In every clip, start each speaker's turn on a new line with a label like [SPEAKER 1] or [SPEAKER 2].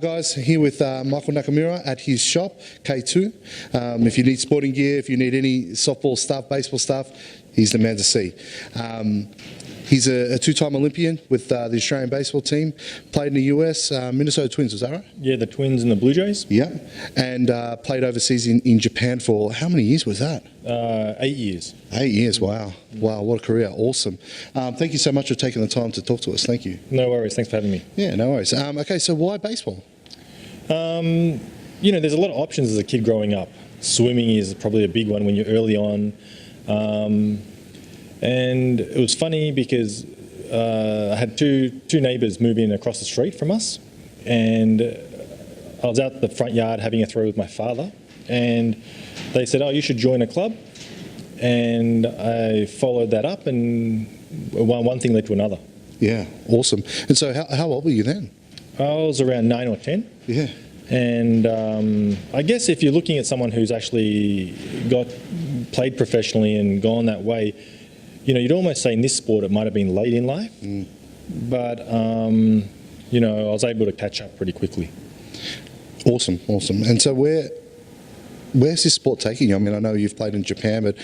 [SPEAKER 1] guys, here with Micheal Nakamura at his shop, K2. If you need sporting gear, if you need any softball stuff, baseball stuff, he's the man to see. He's a two-time Olympian with the Australian baseball team, played in the US, Minnesota Twins, was that right?
[SPEAKER 2] Yeah, the Twins and the Blue Jays.
[SPEAKER 1] Yeah, and played overseas in Japan for, how many years was that?
[SPEAKER 2] 8 years.
[SPEAKER 1] 8 years, wow. Wow, what a career, awesome. Thank you so much for taking the time to talk to us, thank you.
[SPEAKER 2] No worries, thanks for having me.
[SPEAKER 1] Yeah, no worries. Okay, so why baseball?
[SPEAKER 2] You know, there's a lot of options as a kid growing up. Swimming is probably a big one when you're early on. And it was funny because I had two neighbours move in across the street from us, and I was out the front yard having a throw with my father, and they said, "Oh, you should join a club," and I followed that up, and one thing led to another.
[SPEAKER 1] Yeah, awesome. And so how old were you then?
[SPEAKER 2] I was around 9 or 10.
[SPEAKER 1] Yeah.
[SPEAKER 2] And I guess if you're looking at someone who's actually played professionally and gone that way, you know, you'd almost say in this sport it might have been late in life, but you know, I was able to catch up pretty quickly.
[SPEAKER 1] Awesome, awesome. And so where's this sport taking you? I mean, I know you've played in Japan, but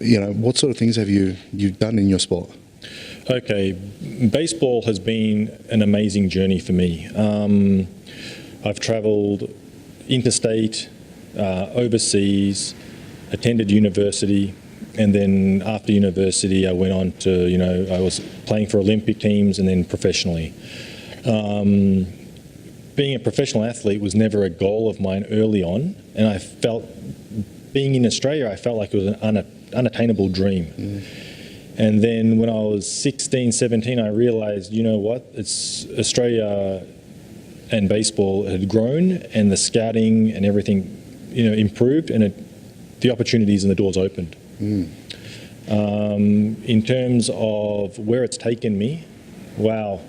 [SPEAKER 1] you know, what sort of things have you've done in your sport?
[SPEAKER 2] Okay, baseball has been an amazing journey for me. I've travelled interstate, overseas, attended university, and then after university I went on to, you know, I was playing for Olympic teams and then professionally. Being a professional athlete was never a goal of mine early on, and I felt, being in Australia, I felt like it was an unattainable dream. And then when I was 16, 17, I realised, you know what, it's Australia and baseball had grown, and the scouting and everything, you know, improved, and the opportunities and the doors opened. In terms of where it's taken me, wow,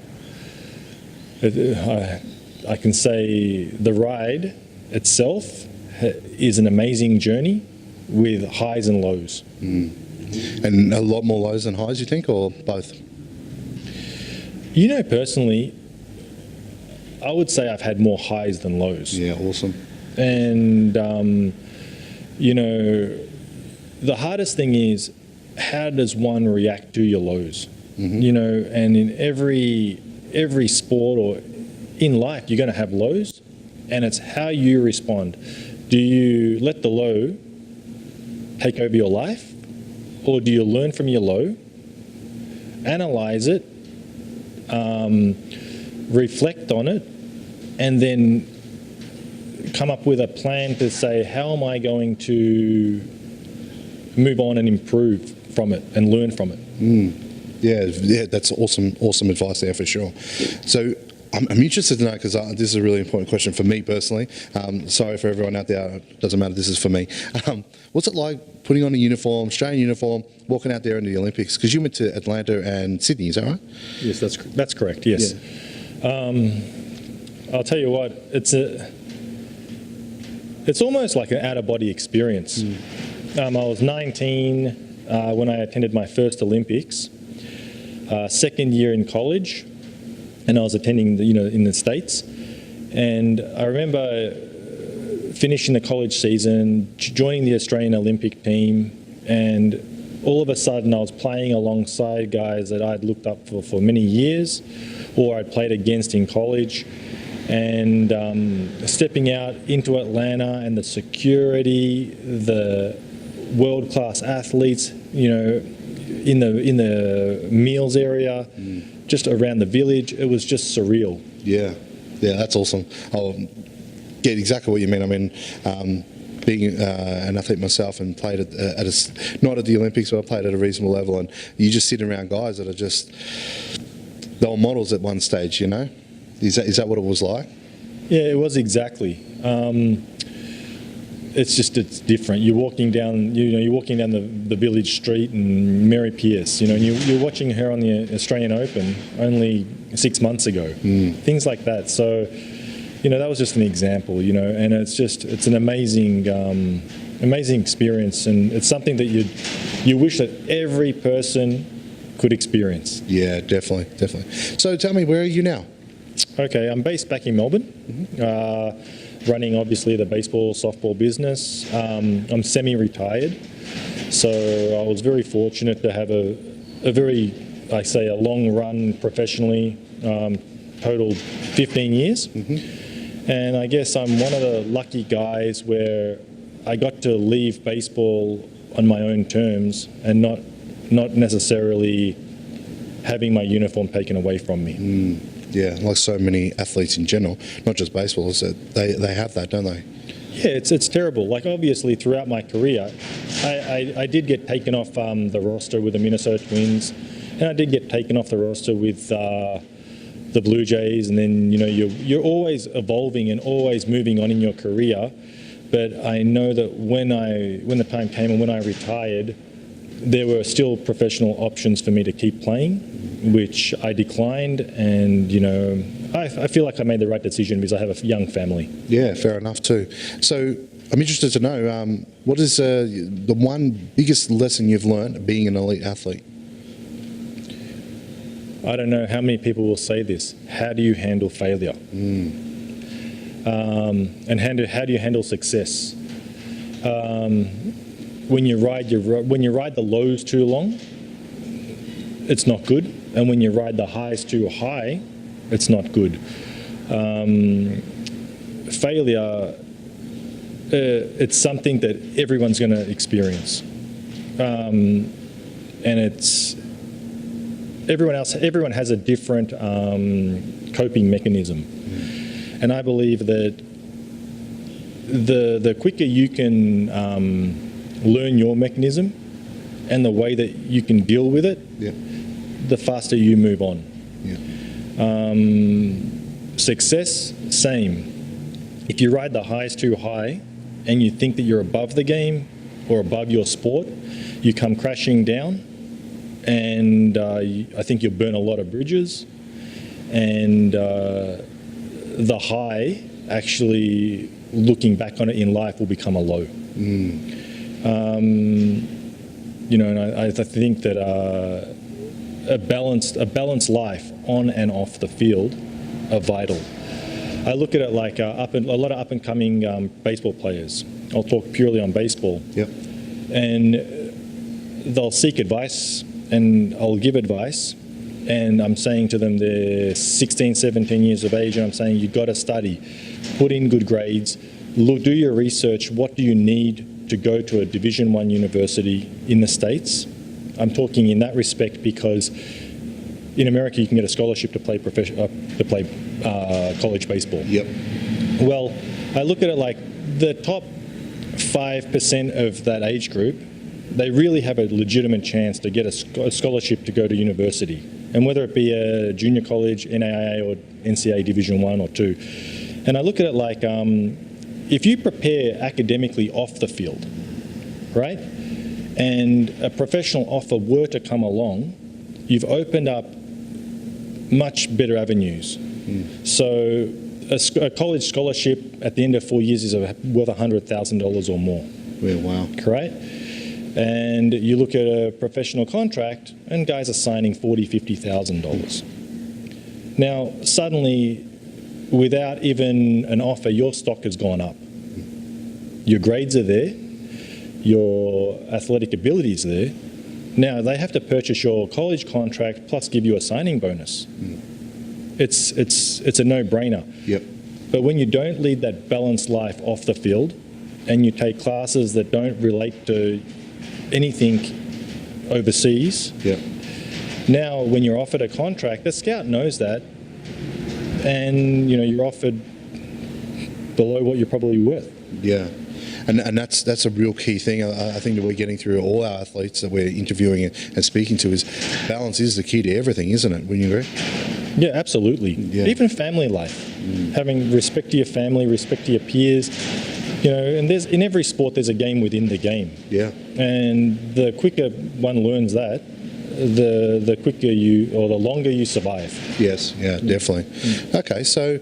[SPEAKER 2] I can say the ride itself is an amazing journey with highs and lows.
[SPEAKER 1] And a lot more lows than highs, you think, or both?
[SPEAKER 2] You know, personally, I would say I've had more highs than lows.
[SPEAKER 1] Yeah, awesome.
[SPEAKER 2] And, you know, the hardest thing is, how does one react to your lows? You know, and in every sport or in life, you're going to have lows, and it's how you respond. Do you let the low take over your life, or do you learn from your low, analyze it, reflect on it, and then come up with a plan to say, how am I going to move on and improve from it and learn from it?
[SPEAKER 1] Yeah, that's awesome advice there for sure. So I'm interested to know, because this is a really important question for me personally. Sorry for everyone out there, it doesn't matter, this is for me. What's it like putting on a uniform, Australian uniform, walking out there into the Olympics? Because you went to Atlanta and Sydney, is that right?
[SPEAKER 2] Yes, that's correct, yes. Yeah. I'll tell you what, it's almost like an out-of-body experience. I was 19 when I attended my first Olympics, second year in college, and I was attending, in the States. And I remember finishing the college season, joining the Australian Olympic team, and all of a sudden I was playing alongside guys that I'd looked up for many years, or I'd played against in college. And stepping out into Atlanta, and the security, the world-class athletes, in the meals area, just around the village, it was just surreal.
[SPEAKER 1] Yeah, that's awesome. I'll get exactly what you mean. I mean, being an athlete myself and played not at the Olympics, but I played at a reasonable level, and you just sit around guys that are just, they were models at one stage, you know? Is that what it was like?
[SPEAKER 2] Yeah, it was exactly. It's different. You're walking down, the village street and Mary Pierce, and you're watching her on the Australian Open only 6 months ago. Things like that. So, that was just an example, and it's an amazing, amazing experience, and it's something that you wish that every person could experience.
[SPEAKER 1] Yeah, definitely. So tell me, where are you now?
[SPEAKER 2] Okay, I'm based back in Melbourne, running obviously the baseball, softball business. I'm semi-retired, so I was very fortunate to have a very, I say, a long run professionally, total 15 years. And I guess I'm one of the lucky guys where I got to leave baseball on my own terms and not necessarily having my uniform taken away from me.
[SPEAKER 1] Yeah, like so many athletes in general, not just baseball, so they have that, don't they?
[SPEAKER 2] Yeah, it's terrible. Like, obviously, throughout my career, I did get taken off the roster with the Minnesota Twins, and I did get taken off the roster with the Blue Jays, and then, you know, you're always evolving and always moving on in your career. But I know that when the time came and when I retired, there were still professional options for me to keep playing, which I declined, and, you know, I feel like I made the right decision because I have a young family.
[SPEAKER 1] Yeah, fair enough too. So I'm interested to know, what is the one biggest lesson you've learned being an elite athlete?
[SPEAKER 2] I don't know how many people will say this. How do you handle failure? And how do you handle success? When you ride the lows too long, it's not good, and when you ride the highs too high, it's not good. Failure, it's something that everyone's going to experience, and everyone has a different coping mechanism, and I believe that the quicker you can learn your mechanism and the way that you can deal with it, the faster you move on. Success, same. If you ride the highs too high and you think that you're above the game or above your sport, you come crashing down, and I think you'll burn a lot of bridges, and the high, actually looking back on it in life, will become a low. You know, and I think that a balanced life on and off the field are vital. I look at it like a lot of up and coming baseball players. I'll talk purely on baseball. And they'll seek advice, and I'll give advice, and I'm saying to them, they're 16, 17 years of age, and I'm saying, you've got to study, put in good grades, do your research. What do you need to go to a Division I university in the States? I'm talking in that respect because in America you can get a scholarship to play college baseball. Well, I look at it like the top 5% of that age group, they really have a legitimate chance to get a scholarship to go to university, and whether it be a junior college, NAIA or NCAA Division I or II. And I look at it like, if you prepare academically off the field, right, and a professional offer were to come along, you've opened up much better avenues. So a college scholarship at the end of 4 years is worth $100,000 or more.
[SPEAKER 1] Yeah, wow.
[SPEAKER 2] Correct? And you look at a professional contract, and guys are signing $40,000, $50,000. Now, suddenly, without even an offer, your stock has gone up. Your grades are there, your athletic ability is there. Now, they have to purchase your college contract plus give you a signing bonus. It's a no-brainer. But when you don't lead that balanced life off the field, and you take classes that don't relate to anything overseas, now when you're offered a contract, the scout knows that, and you know you're offered below what you're probably worth.
[SPEAKER 1] And that's a real key thing I think that we're getting through all our athletes that we're interviewing and speaking to, is balance is the key to everything, isn't it? Wouldn't you agree?
[SPEAKER 2] Yeah, absolutely. Even family life, having respect to your family, respect to your peers. You know, and in every sport there's a game within the game. And the quicker one learns that, the quicker the longer you survive.
[SPEAKER 1] Definitely. Okay, so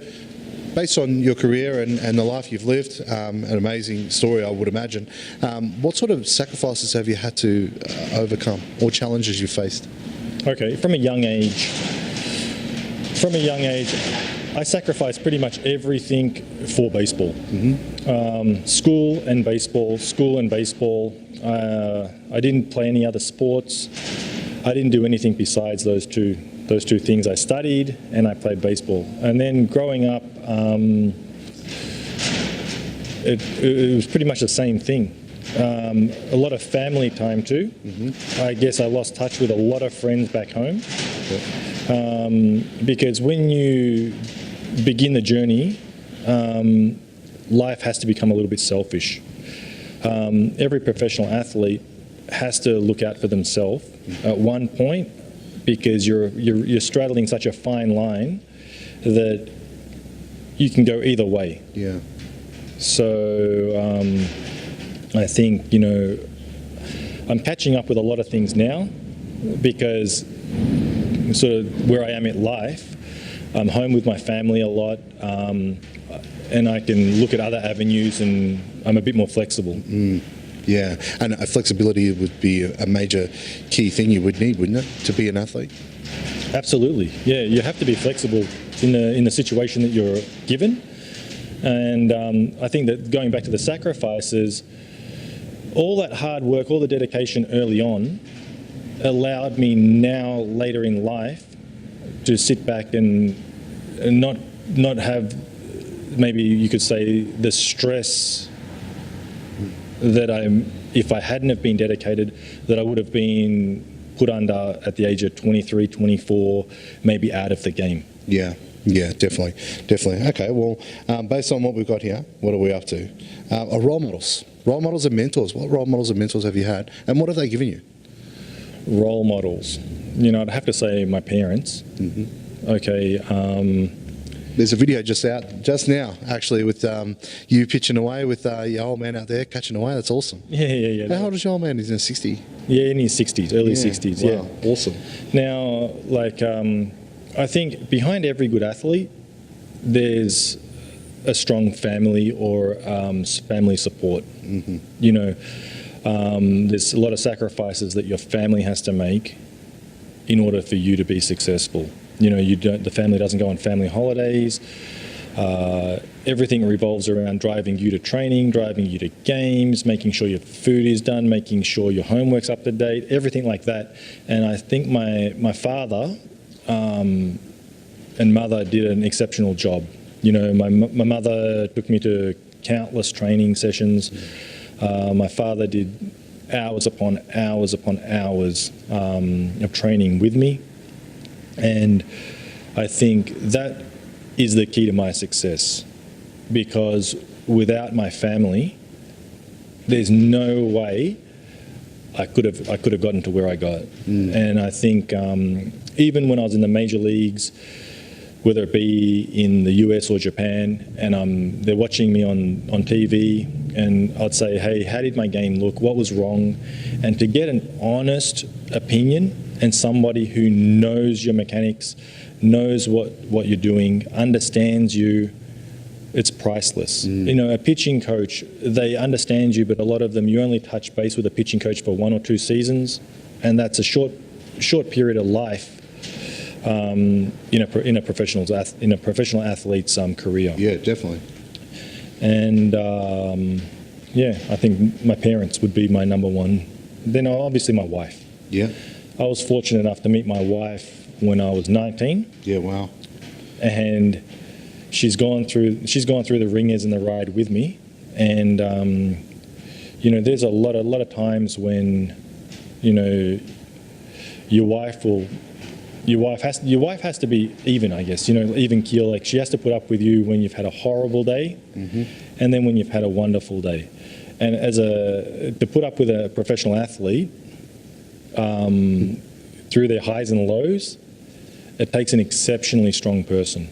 [SPEAKER 1] based on your career and the life you've lived, an amazing story, I would imagine. What sort of sacrifices have you had to overcome, or challenges you faced?
[SPEAKER 2] Okay, from a young age, I sacrificed pretty much everything for baseball. School and baseball. I didn't play any other sports. I didn't do anything besides those two things. I studied and I played baseball. And then growing up, it was pretty much the same thing. A lot of family time too. I guess I lost touch with a lot of friends back home. Because when you begin the journey, life has to become a little bit selfish. Every professional athlete has to look out for themselves at one point, because you're straddling such a fine line that you can go either way.
[SPEAKER 1] Yeah.
[SPEAKER 2] So I think, you know, I'm catching up with a lot of things now, because sort of where I am in life, I'm home with my family a lot, and I can look at other avenues, and I'm a bit more flexible.
[SPEAKER 1] Yeah, and flexibility would be a major key thing you would need, wouldn't it, to be an athlete?
[SPEAKER 2] Absolutely, yeah. You have to be flexible in the situation that you're given, and I think that going back to the sacrifices, all that hard work, all the dedication early on, allowed me now later in life to sit back and not have, maybe you could say, the stress that if I hadn't have been dedicated, that I would have been put under at the age of 23, 24, maybe out of the game.
[SPEAKER 1] Yeah, definitely. Okay, well, based on what we've got here, what are we up to? Role models and mentors. What role models and mentors have you had, and what have they given you?
[SPEAKER 2] Role models, you know, I'd have to say my parents. Okay.
[SPEAKER 1] There's a video just out just now, actually, with you pitching away with your old man out there catching away. That's awesome.
[SPEAKER 2] Yeah.
[SPEAKER 1] How old is your old man? He's in his 60s.
[SPEAKER 2] Yeah, in his 60s, early 60s.
[SPEAKER 1] Wow.
[SPEAKER 2] Yeah,
[SPEAKER 1] Awesome.
[SPEAKER 2] Now, like, I think behind every good athlete, there's a strong family or family support. You know, there's a lot of sacrifices that your family has to make in order for you to be successful. You know, the family doesn't go on family holidays. Everything revolves around driving you to training, driving you to games, making sure your food is done, making sure your homework's up to date, everything like that. And I think my father and mother did an exceptional job. You know, my mother took me to countless training sessions. My father did hours upon hours upon hours of training with me. And I think that is the key to my success, because without my family, there's no way I could have gotten to where I got. And I think even when I was in the major leagues, whether it be in the US or Japan, and they're watching me on TV, and I'd say, hey, how did my game look? What was wrong? And to get an honest opinion, and somebody who knows your mechanics, knows what you're doing, understands you, it's priceless. You know, a pitching coach, they understand you, but a lot of them, you only touch base with a pitching coach for 1 or 2 seasons, and that's a short period of life in a professional athlete's career.
[SPEAKER 1] Yeah, definitely.
[SPEAKER 2] And I think my parents would be my number one. Then obviously my wife.
[SPEAKER 1] Yeah.
[SPEAKER 2] I was fortunate enough to meet my wife when I was 19.
[SPEAKER 1] Yeah, wow.
[SPEAKER 2] And she's gone through the ringers and the ride with me. And you know, there's a lot of times when, you know, your wife has to be even, I guess, you know, even keel. Like, she has to put up with you when you've had a horrible day, and then when you've had a wonderful day. And to put up with a professional athlete through their highs and lows, it takes an exceptionally strong person.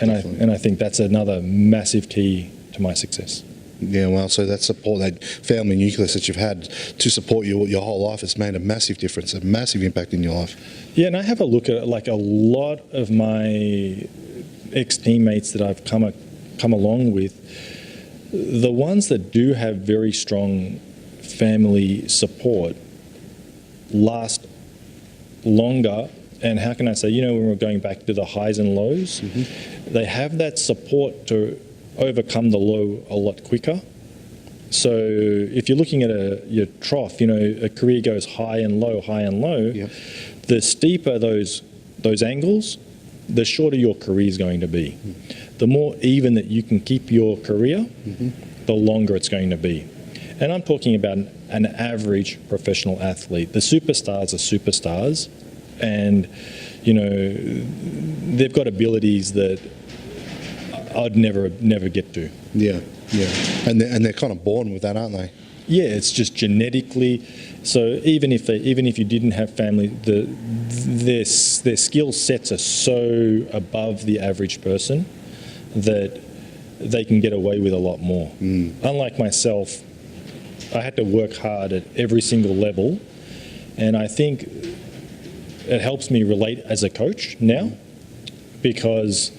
[SPEAKER 2] And I think that's another massive key to my success.
[SPEAKER 1] Yeah, well, so that support, that family nucleus that you've had to support you your whole life, has made a massive difference, a massive impact in your life.
[SPEAKER 2] Yeah, and I have a look at, like, a lot of my ex-teammates that I've come along with. The ones that do have very strong family support last longer And how can I say, when we're going back to the highs and lows, they have that support to overcome the low a lot quicker. So if you're looking at your trough, a career goes high and low,
[SPEAKER 1] Yep.
[SPEAKER 2] the steeper those angles, the shorter your career is going to be. The more even that you can keep your career, the longer it's going to be. And I'm talking about an average professional athlete. The superstars are superstars, and they've got abilities that I'd never get to.
[SPEAKER 1] Yeah, yeah. And they're kind of born with that, aren't they?
[SPEAKER 2] Yeah, it's just genetically. So even if you didn't have family, their skill sets are so above the average person that they can get away with a lot more. Unlike myself, I had to work hard at every single level, and I think it helps me relate as a coach now, because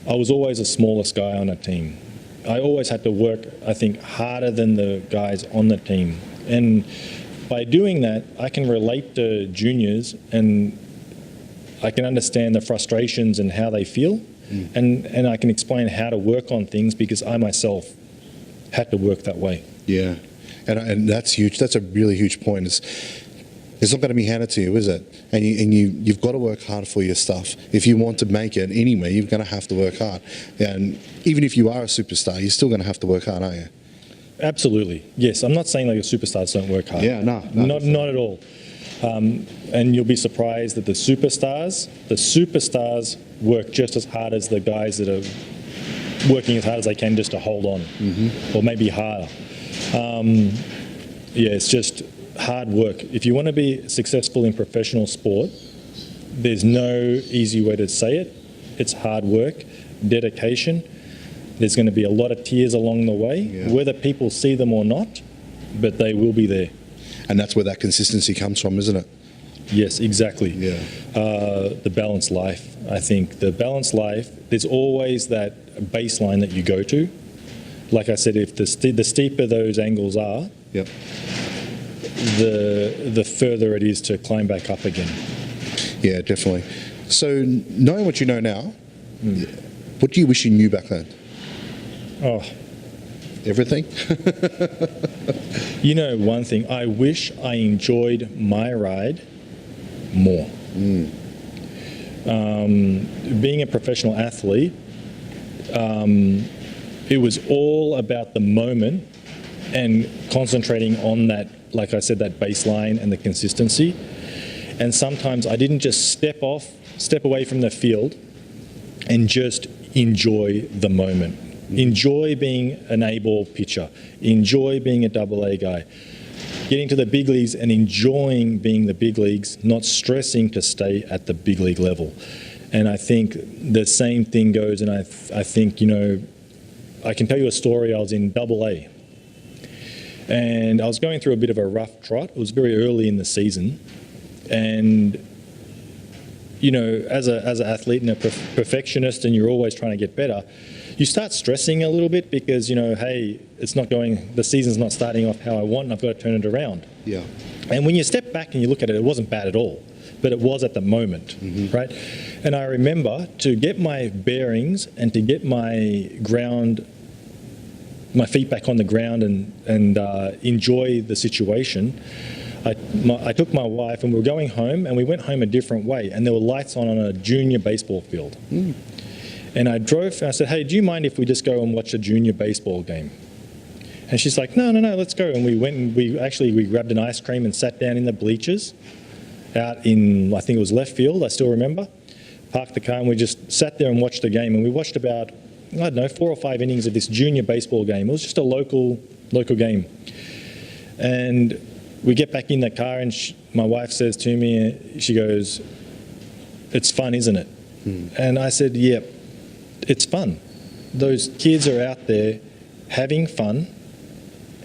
[SPEAKER 2] I was always the smallest guy on a team. I always had to work, I think, harder than the guys on the team. And by doing that, I can relate to juniors, and I can understand the frustrations and how they feel, and I can explain how to work on things, because I myself had to work that way.
[SPEAKER 1] Yeah, and that's huge. That's a really huge point. It's not going to be handed to you, is it? And you've got to work hard for your stuff. If you want to make it anywhere, you're going to have to work hard. And even if you are a superstar, you're still going to have to work hard, aren't you?
[SPEAKER 2] Absolutely, yes. I'm not saying like superstars don't work hard.
[SPEAKER 1] Yeah, no.
[SPEAKER 2] Not at all. And you'll be surprised that the superstars work just as hard as the guys that are working as hard as they can just to hold on, or maybe harder. It's just hard work. If you want to be successful in professional sport, there's no easy way to say it. It's hard work, dedication. There's going to be a lot of tears along the way, whether people see them or not, but they will be there.
[SPEAKER 1] And that's where that consistency comes from, isn't it?
[SPEAKER 2] Yes, exactly.
[SPEAKER 1] Yeah.
[SPEAKER 2] The balanced life, I think. The balanced life, there's always that baseline that you go to. Like I said, if the steeper those angles are,
[SPEAKER 1] Yep.
[SPEAKER 2] the further it is to climb back up again.
[SPEAKER 1] Yeah, definitely. So knowing what you know now, what do you wish you knew back then?
[SPEAKER 2] Oh,
[SPEAKER 1] everything?
[SPEAKER 2] One thing, I wish I enjoyed my ride more. Being a professional athlete, it was all about the moment and concentrating on that, like I said, that baseline and the consistency. And sometimes I didn't just step away from the field and just enjoy the moment. Enjoy being an A-ball pitcher. Enjoy being a AA guy. Getting to the big leagues and enjoying being the big leagues, not stressing to stay at the big league level. And I think the same thing goes, and I think, I can tell you a story. I was in AA, and I was going through a bit of a rough trot. It was very early in the season, and as an athlete and a perfectionist, and you're always trying to get better, you start stressing a little bit because, hey, the season's not starting off how I want, and I've got to turn it around.
[SPEAKER 1] Yeah.
[SPEAKER 2] And when you step back and you look at it, it wasn't bad at all, but it was at the moment, right? And I remember, to get my bearings and to get my feet back on the ground and enjoy the situation, I took my wife, and we were going home, and we went home a different way, and there were lights on a junior baseball field. And I drove, and I said, hey, do you mind if we just go and watch a junior baseball game? And she's like, no, let's go. And we went, and we grabbed an ice cream and sat down in the bleachers out in, I think it was left field, I still remember. Parked the car, and we just sat there and watched the game. And we watched about, 4 or 5 innings of this junior baseball game. It was just a local game. And we get back in the car, and my wife says to me, she goes, it's fun, isn't it? And I said, yep. It's fun. Those kids are out there having fun,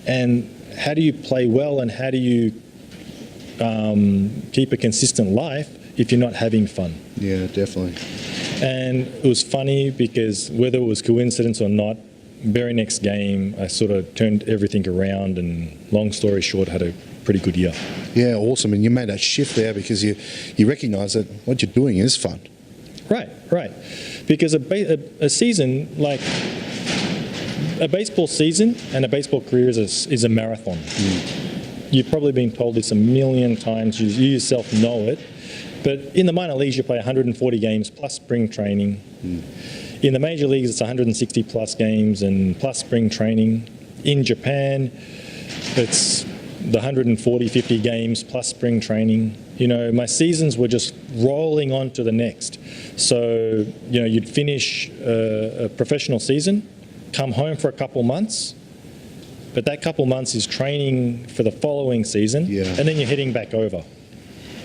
[SPEAKER 2] and how do you play well, and how do you keep a consistent life if you're not having fun?
[SPEAKER 1] Yeah, definitely.
[SPEAKER 2] And it was funny because, whether it was coincidence or not, very next game I sort of turned everything around, and long story short, had a pretty good year.
[SPEAKER 1] Yeah, awesome. And you made that shift there because you recognise that what you're doing is fun.
[SPEAKER 2] Right. Because a season, like a baseball season and a baseball career is a marathon. You've probably been told this a million times. You yourself know it. But in the minor leagues, you play 140 games plus spring training. In the major leagues, it's 160 plus games and plus spring training. In Japan, it's the 140, 50 games plus spring training. You know, my seasons were just rolling on to the next. So, you know, you'd finish a professional season, come home for a couple months, but that couple months is training for the following season, and then you're heading back over.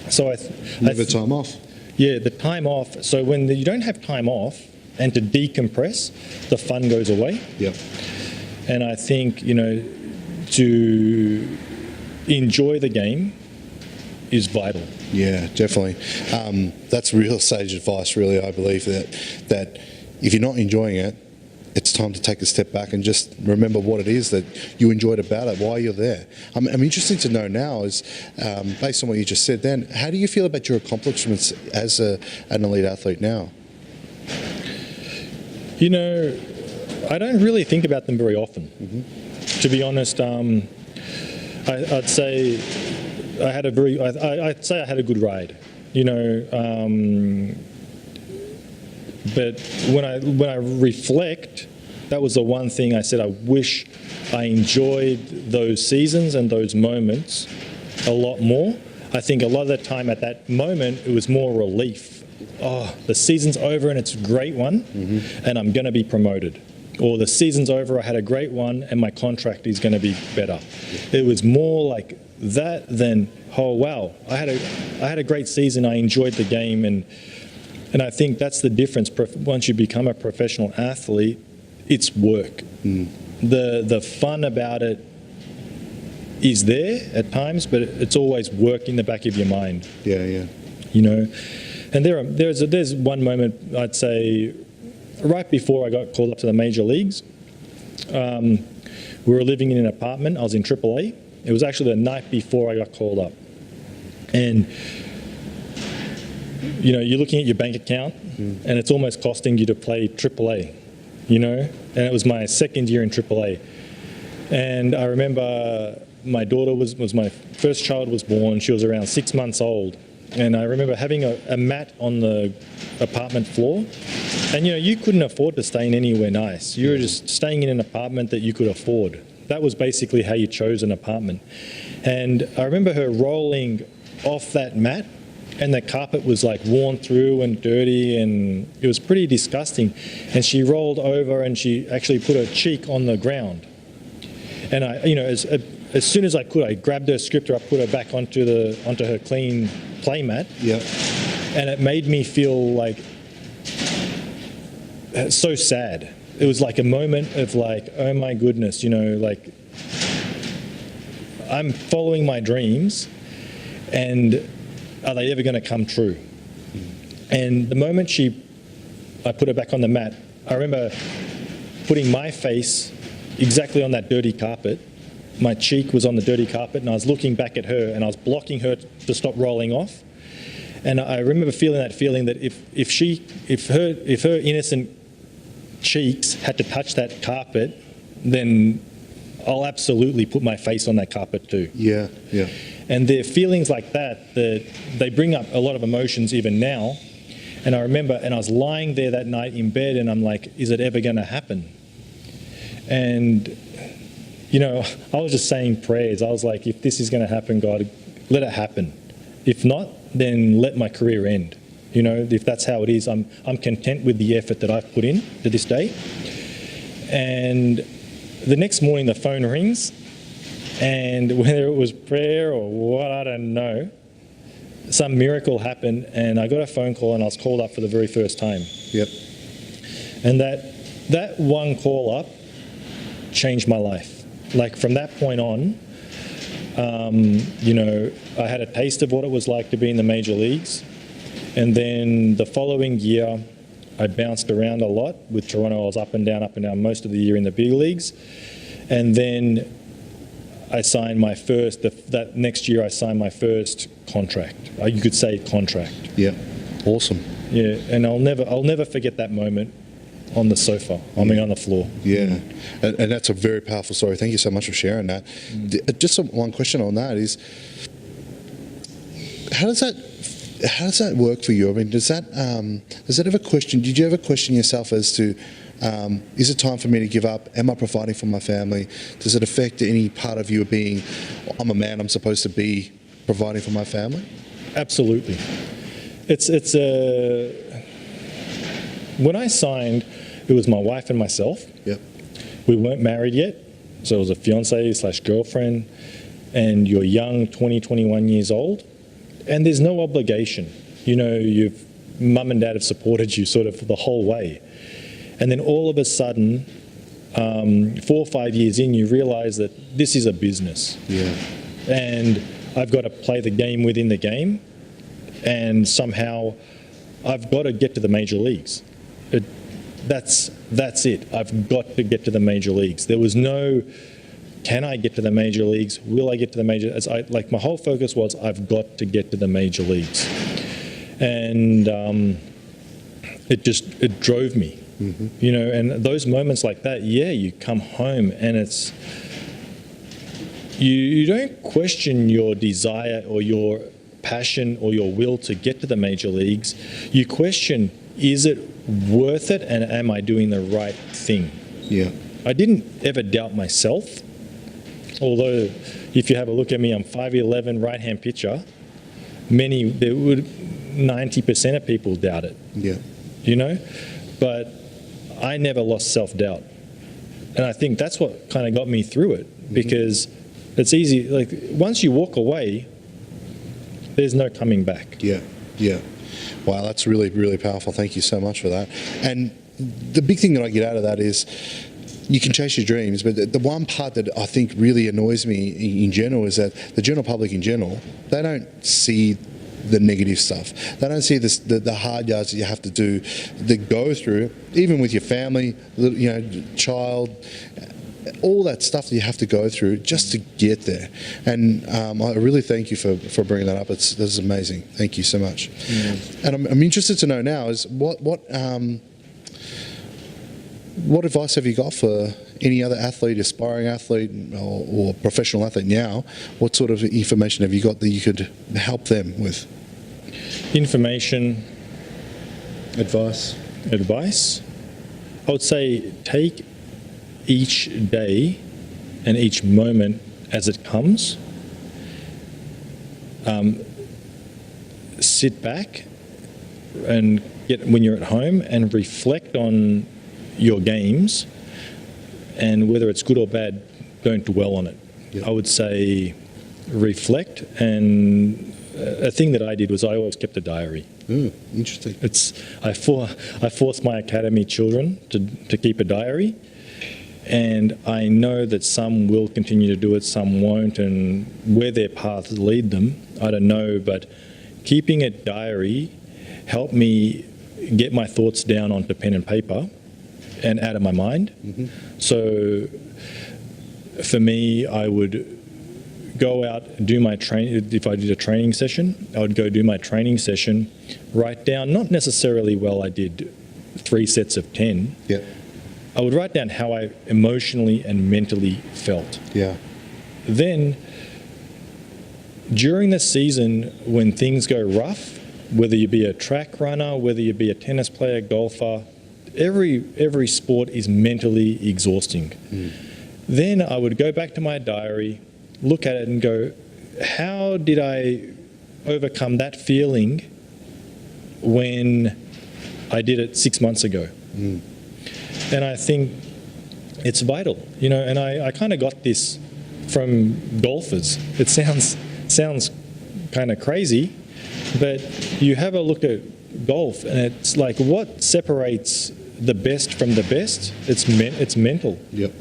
[SPEAKER 2] So
[SPEAKER 1] never time off.
[SPEAKER 2] Yeah, the time off. So when you don't have time off and to decompress, the fun goes away.
[SPEAKER 1] Yep.
[SPEAKER 2] And I think, you know, to enjoy the game is vital.
[SPEAKER 1] Yeah, definitely. That's real sage advice, really. I believe that if you're not enjoying it, it's time to take a step back and just remember what it is that you enjoyed about it, why you're there. I'm interested to know now is, based on what you just said then, how do you feel about your accomplishments as an elite athlete now?
[SPEAKER 2] You know, I don't really think about them very often. To be honest, I'd say I had a good ride. You know, but when I reflect, that was the one thing I said, I wish I enjoyed those seasons and those moments a lot more. I think a lot of the time at that moment, it was more relief. Oh, the season's over and it's a great one, and I'm going to be promoted. Or the season's over, I had a great one and my contract is going to be better. It was more like that than, oh wow, I had a great season, I enjoyed the game, and I think that's the difference. Once you become a professional athlete, it's work. The fun about it is there at times, but it's always work in the back of your mind.
[SPEAKER 1] Yeah.
[SPEAKER 2] You know, and there's one moment, I'd say, right before I got called up to the major leagues. We were living in an apartment. I was in AAA. It was actually the night before I got called up. And you know, you're looking at your bank account and it's almost costing you to play AAA, you know? And it was my second year in AAA. And I remember my daughter was my first child was born. She was around 6 months old. And I remember having a mat on the apartment floor. And, you know, you couldn't afford to stay in anywhere nice. You were just staying in an apartment that you could afford. That was basically how you chose an apartment. And I remember her rolling off that mat, and the carpet was like worn through and dirty, and it was pretty disgusting. And she rolled over and she actually put her cheek on the ground. And I, you know, as soon as I could, I grabbed her, stripped her up, put her back onto her clean play mat. Yeah. And it made me feel like so sad. It was like a moment of like, oh my goodness, you know, like I'm following my dreams, and are they ever going to come true? And the moment I put her back on the mat, I remember putting my face exactly on that dirty carpet. My cheek was on the dirty carpet, and I was looking back at her, and I was blocking her to stop rolling off. And I remember feeling that if her innocent cheeks had to touch that carpet, then I'll absolutely put my face on that carpet too.
[SPEAKER 1] Yeah.
[SPEAKER 2] And there are feelings like that they bring up a lot of emotions even now. And I remember, and I was lying there that night in bed, and I'm like, is it ever going to happen? And, you know, I was just saying prayers. I was like, if this is going to happen, God, let it happen. If not, then let my career end. You know, if that's how it is, I'm content with the effort that I've put in to this day. And the next morning the phone rings, and whether it was prayer or what, I don't know, some miracle happened, and I got a phone call, and I was called up for the very first time.
[SPEAKER 1] Yep.
[SPEAKER 2] And that one call up changed my life. Like from that point on, you know, I had a taste of what it was like to be in the major leagues. And then the following year, I bounced around a lot. With Toronto, I was up and down most of the year in the big leagues. And then I signed my first, that next year I signed my first contract. You could say contract.
[SPEAKER 1] Yeah. Awesome.
[SPEAKER 2] Yeah, and I'll never forget that moment on the sofa. I mean, on the floor.
[SPEAKER 1] Yeah, and that's a very powerful story. Thank you so much for sharing that. Just one question on that is, how does that work for you? I mean, does that ever question? Did you ever question yourself as to, is it time for me to give up? Am I providing for my family? Does it affect any part of you being, I'm a man, I'm supposed to be providing for my family?
[SPEAKER 2] Absolutely. When I signed, it was my wife and myself.
[SPEAKER 1] Yep.
[SPEAKER 2] We weren't married yet, so it was a fiance/girlfriend, and you're young, 20, 21 years old, and there's no obligation. You know, mum and dad have supported you sort of the whole way. And then all of a sudden, 4 or 5 years in, you realize that this is a business.
[SPEAKER 1] Yeah.
[SPEAKER 2] And I've got to play the game within the game, and somehow I've got to get to the major leagues. That's it. I've got to get to the major leagues. There was no, can I get to the major leagues? Will I get to the major? My whole focus was, I've got to get to the major leagues, and it drove me. Mm-hmm. You know, and those moments like that, you come home and it's, you don't question your desire or your passion or your will to get to the major leagues. You question, is it worth it, and am I doing the right thing?
[SPEAKER 1] Yeah. I
[SPEAKER 2] didn't ever doubt myself, although if you have a look at me, I'm 5'11", right-hand pitcher. 90% of people doubt it.
[SPEAKER 1] Yeah.
[SPEAKER 2] You know? But I never lost self-doubt. And I think that's what kind of got me through it, because it's easy. Like, once you walk away, there's no coming back.
[SPEAKER 1] Yeah, yeah. Wow, that's really, really powerful. Thank you so much for that. And the big thing that I get out of that is, you can chase your dreams, but the one part that I think really annoys me in general is that the general public in general, they don't see the negative stuff. They don't see the hard yards that you have to do, that go through, even with your family, you know, child, all that stuff that you have to go through just to get there. And I really thank you for bringing that up. This is amazing. Thank you so much. Mm. And I'm interested to know now is what advice have you got for any other athlete, aspiring athlete, or professional athlete now? What sort of information have you got that you could help them with?
[SPEAKER 2] Information.
[SPEAKER 1] Advice.
[SPEAKER 2] I would say take each day and each moment as it comes. Sit back and when you're at home and reflect on your games, and whether it's good or bad, don't dwell on it. Yep. I would say reflect, and a thing that I did was I always kept a diary.
[SPEAKER 1] Interesting.
[SPEAKER 2] I forced my academy children to keep a diary, and I know that some will continue to do it, some won't, and where their paths lead them, I don't know, but keeping a diary helped me get my thoughts down onto pen and paper and out of my mind. Mm-hmm. So for me, I would go out and do my training. If I did a training session, I would go do my training session, write down, not necessarily, well, I did 3 sets of 10.
[SPEAKER 1] Yeah.
[SPEAKER 2] I would write down how I emotionally and mentally felt.
[SPEAKER 1] Yeah.
[SPEAKER 2] Then, during the season, when things go rough, whether you be a track runner, whether you be a tennis player, golfer, every sport is mentally exhausting. Mm. Then I would go back to my diary, look at it and go, how did I overcome that feeling when I did it 6 months ago? Mm. And I think it's vital, you know, and I kind of got this from golfers. It sounds kind of crazy, but you have a look at golf and it's like, what separates the best from the best? It's mental.
[SPEAKER 1] Yep.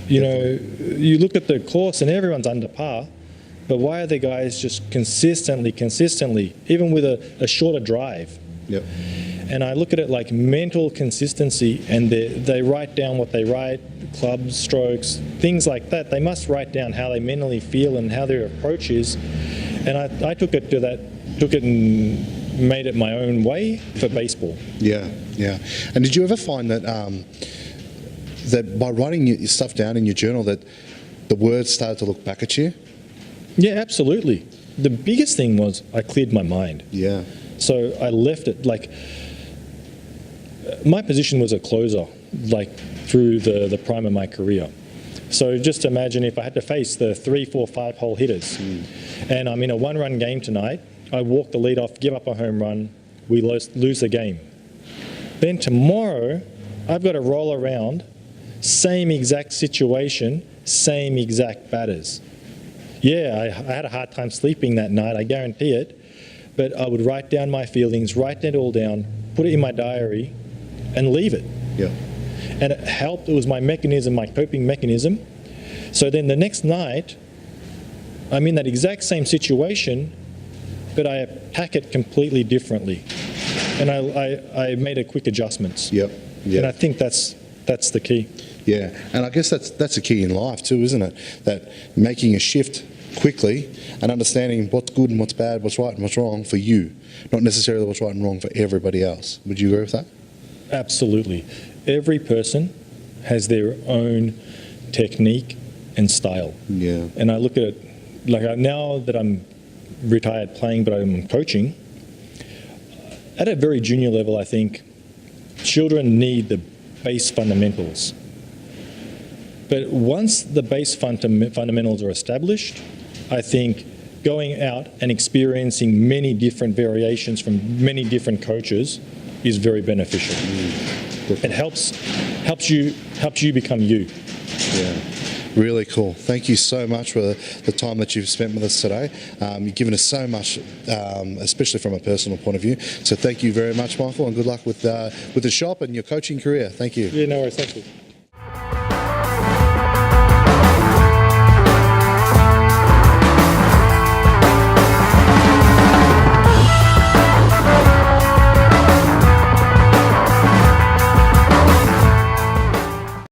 [SPEAKER 2] You know, you look at the course and everyone's under par, but why are the guys just consistently, even with a shorter drive,
[SPEAKER 1] Yep.
[SPEAKER 2] And I look at it like mental consistency, and they write down what they write, clubs, strokes, things like that. They must write down how they mentally feel and how their approach is. And I took it and made it my own way for baseball.
[SPEAKER 1] Yeah, yeah. And did you ever find that that by writing your stuff down in your journal that the words started to look back at you?
[SPEAKER 2] Yeah, absolutely. The biggest thing was I cleared my mind.
[SPEAKER 1] Yeah.
[SPEAKER 2] So I left it like my position was a closer, like through the prime of my career. So just imagine if I had to face the 3, 4, 5 hole hitters, and I'm in a 1-run game tonight. I walk the lead off, give up a home run, we lose the game. Then tomorrow, I've got to roll around, same exact situation, same exact batters. Yeah, I had a hard time sleeping that night, I guarantee it, but I would write down my feelings, write it all down, put it in my diary, and leave it.
[SPEAKER 1] Yeah.
[SPEAKER 2] And it helped. It was my mechanism, my coping mechanism. So then the next night, I'm in that exact same situation, but I attack it completely differently. And I made a quick adjustments.
[SPEAKER 1] Yep. Yep.
[SPEAKER 2] And I think that's the key.
[SPEAKER 1] Yeah, and I guess that's a key in life too, isn't it? That making a shift quickly and understanding what's good and what's bad, what's right and what's wrong for you, not necessarily what's right and wrong for everybody else. Would you agree with that?
[SPEAKER 2] Absolutely. Every person has their own technique and style.
[SPEAKER 1] Yeah.
[SPEAKER 2] And I look at it, like now that I'm retired playing, but I'm coaching, at a very junior level, I think children need the base fundamentals. But once the base fundamentals are established, I think going out and experiencing many different variations from many different coaches is very beneficial. It helps you become you.
[SPEAKER 1] Yeah. Really cool. Thank you so much for the time that you've spent with us today. You've given us so much, especially from a personal point of view. So thank you very much, Michael, and good luck with the shop and your coaching career. Thank you.
[SPEAKER 2] Yeah, no worries. Thank you.